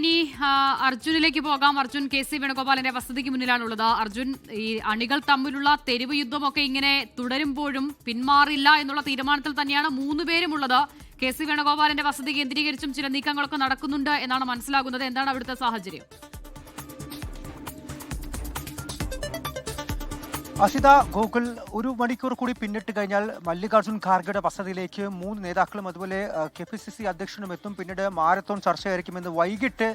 ഇനി അർജുനിലേക്ക് പോകാം. അർജുൻ കെ സി വേണുഗോപാലിന്റെ വസതിക്ക് മുന്നിലാണുള്ളത്. അർജുൻ, ഈ അണികൾ തമ്മിലുള്ള തെരുവ് യുദ്ധമൊക്കെ ഇങ്ങനെ തുടരുമ്പോഴും പിന്മാറില്ല എന്നുള്ള തീരുമാനത്തിൽ തന്നെയാണ് 3 പേരും ഉള്ളത്. കെ സി വേണുഗോപാലിന്റെ വസതി കേന്ദ്രീകരിച്ചും ചില നീക്കങ്ങളൊക്കെ നടക്കുന്നുണ്ട് എന്നാണ് മനസ്സിലാകുന്നത്. എന്താണ് അവിടുത്തെ സാഹചര്യം? അസിത, ഗോകുൽ, ഒരു മണിക്കൂർ കൂടി പിന്നിട്ട് കഴിഞ്ഞാൽ മല്ലികാർജുൻ ഖാർഗെയുടെ വസതിയിലേക്ക് 3 നേതാക്കളും അതുപോലെ KPCC അധ്യക്ഷനും എത്തും. പിന്നീട് മാരത്തോൺ ചർച്ചയായിരിക്കുമെന്ന് വൈകിട്ട്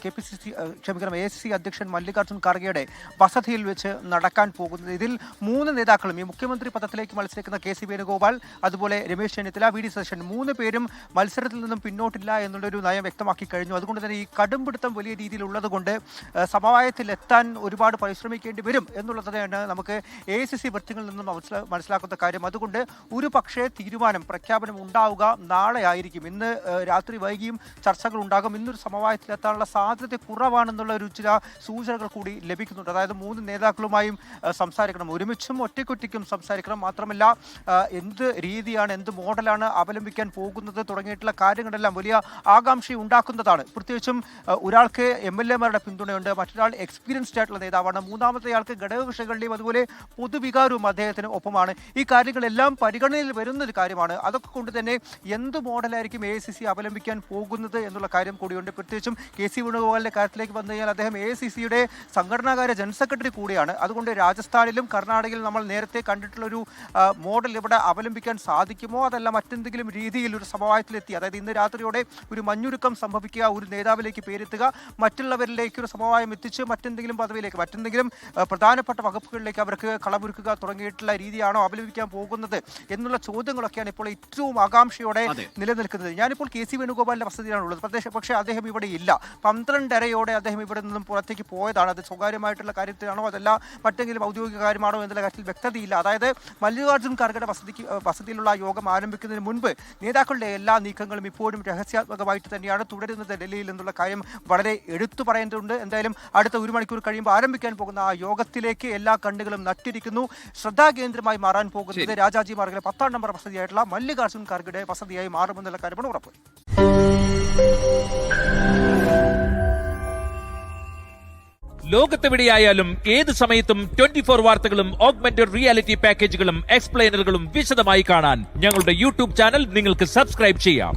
AICC അധ്യക്ഷൻ മല്ലികാർജുൻ ഖാർഗെയുടെ വസതിയിൽ വെച്ച് നടക്കാൻ പോകുന്നത്. ഇതിൽ 3 നേതാക്കളും ഈ മുഖ്യമന്ത്രി പദത്തിലേക്ക് മത്സരിക്കുന്ന KC വേണുഗോപാൽ, അതുപോലെ രമേശ് ചെന്നിത്തല, VD സതീശൻ, 3 പേരും മത്സരത്തിൽ നിന്നും പിന്നോട്ടില്ല എന്നുള്ളൊരു നയം വ്യക്തമാക്കി കഴിഞ്ഞു. അതുകൊണ്ട് തന്നെ ഈ കടുംപിടുത്തം വലിയ രീതിയിലുള്ളത് കൊണ്ട് സമവായത്തിലെത്താൻ ഒരുപാട് പരിശ്രമിക്കേണ്ടി വരും എന്നുള്ളത് തന്നെയാണ് നമുക്ക് AICC വൃത്തങ്ങളിൽ നിന്നും മനസ്സിലാക്കുന്ന കാര്യം. അതുകൊണ്ട് ഒരു പക്ഷേ പ്രഖ്യാപനം ഉണ്ടാവുക നാളെ ആയിരിക്കും. ഇന്ന് രാത്രി വൈകിയും ചർച്ചകൾ ഉണ്ടാകും. ഇന്നൊരു സമവായത്തിലെത്താനുള്ള സാധ്യത കുറവാണെന്നുള്ള ഒരു ചില സൂചനകൾ കൂടി ലഭിക്കുന്നുണ്ട്. അതായത് 3 നേതാക്കളുമായും സംസാരിക്കണം, ഒരുമിച്ചും ഒറ്റയ്ക്കൊറ്റയ്ക്കും സംസാരിക്കണം. മാത്രമല്ല എന്ത് രീതിയാണ്, എന്ത് മോഡലാണ് അവലംബിക്കാൻ പോകുന്നത് തുടങ്ങിയിട്ടുള്ള കാര്യങ്ങളെല്ലാം വലിയ ആകാംക്ഷ ഉണ്ടാക്കുന്നതാണ്. പ്രത്യേകിച്ചും ഒരാൾക്ക് MLA-മാരുടെ പിന്തുണയുണ്ട്, മറ്റൊരാൾ എക്സ്പീരിയൻസ്ഡ് ആയിട്ടുള്ള നേതാവാണ്, മൂന്നാമത്തെ ആൾക്ക് ഘടകകക്ഷികളുടെയും അതുപോലെ പൊതുവികാരവും അദ്ദേഹത്തിന് ഒപ്പമാണ്. ഈ കാര്യങ്ങളെല്ലാം പരിഗണനയിൽ വരുന്നൊരു കാര്യമാണ്. അതൊക്കെ കൊണ്ട് തന്നെ എന്ത് മോഡലായിരിക്കും AICC അവലംബിക്കാൻ പോകുന്നത് എന്നുള്ള കാര്യം കൂടിയുണ്ട്. പ്രത്യേകിച്ചും KC വേണുഗോപാലിന്റെ കാര്യത്തിലേക്ക് വന്നു കഴിഞ്ഞാൽ അദ്ദേഹം AICC-യുടെ സംഘടനാകാര്യ ജനറൽ സെക്രട്ടറി കൂടിയാണ്. അതുകൊണ്ട് രാജസ്ഥാനിലും കർണാടകയിലും നമ്മൾ നേരത്തെ കണ്ടിട്ടുള്ളൊരു മോഡൽ ഇവിടെ അവലംബിക്കാൻ സാധിക്കുമോ, അതല്ല മറ്റെന്തെങ്കിലും രീതിയിൽ ഒരു സമവായത്തിലെത്തി, അതായത് ഇന്ന് രാത്രിയോടെ ഒരു മഞ്ഞുരുക്കം സംഭവിക്കുക, ഒരു നേതാവിലേക്ക് പേരെത്തുക, മറ്റുള്ളവരിലേക്ക് ഒരു സമവായം എത്തിച്ച് മറ്റെന്തെങ്കിലും പദവിയിലേക്ക്, മറ്റെന്തെങ്കിലും പ്രധാനപ്പെട്ട വകുപ്പുകളിലേക്ക് അവർക്ക് കളമൊരുക്കുക തുടങ്ങിയിട്ടുള്ള രീതിയാണോ അവലംബിക്കാൻ പോകുന്നത് എന്നുള്ള ചോദ്യങ്ങളൊക്കെയാണ് ഇപ്പോൾ ഏറ്റവും ആകാംക്ഷയോടെ നിലനിൽക്കുന്നത്. ഞാനിപ്പോൾ KC വേണുഗോപാലിന്റെ വസതിയിലാണുള്ളത്. പക്ഷേ അദ്ദേഹം ഇവിടെ ഇല്ല. 12:30 അദ്ദേഹം ഇവിടെ നിന്നും പുറത്തേക്ക് പോയതാണ്. അത് സ്വകാര്യമായിട്ടുള്ള കാര്യത്തിലാണോ അതല്ല മറ്റെങ്കിലും ഔദ്യോഗിക കാര്യമാണോ എന്നുള്ള കാര്യത്തിൽ വ്യക്തതയില്ല. അതായത് മല്ലികാർജുൻ ഖാർഗെയുടെ വസതിയിലുള്ള യോഗം ആരംഭിക്കുന്നതിന് മുൻപ് നേതാക്കളുടെ എല്ലാ നീക്കങ്ങളും ഇപ്പോഴും രഹസ്യാത്മകമായിട്ട് തന്നെയാണ് തുടരുന്നത് ഡൽഹിയിൽ എന്നുള്ള കാര്യം വളരെ എടുത്തു പറയേണ്ടതുണ്ട്. എന്തായാലും അടുത്ത 1 മണിക്കൂർ കഴിയുമ്പോൾ ആരംഭിക്കാൻ പോകുന്ന ആ യോഗത്തിലേക്ക് എല്ലാ കണ്ണുകളും നട്ടിരിക്കുന്നു. ശ്രദ്ധാകേന്ദ്രമായി മാറാൻ പോകുന്നത് രാജാജി മാർഗിലെ 10-ാം നമ്പർ വസതിയായിട്ടുള്ള മല്ലികാർജുൻ ഖാർഗെയുടെ വസതിയായി മാറുമെന്നുള്ള കാര്യമാണ് ഉറപ്പ്. ലോകത്തെവിടെയായാലും ഏത് സമയത്തും 24 വാർത്തകളും ഓഗ്മെന്റഡ് റിയാലിറ്റി പാക്കേജുകളും എക്സ്പ്ലെയിനറുകളും വിശദമായി കാണാൻ ഞങ്ങളുടെ YouTube ചാനൽ നിങ്ങൾക്ക് സബ്സ്ക്രൈബ് ചെയ്യാം.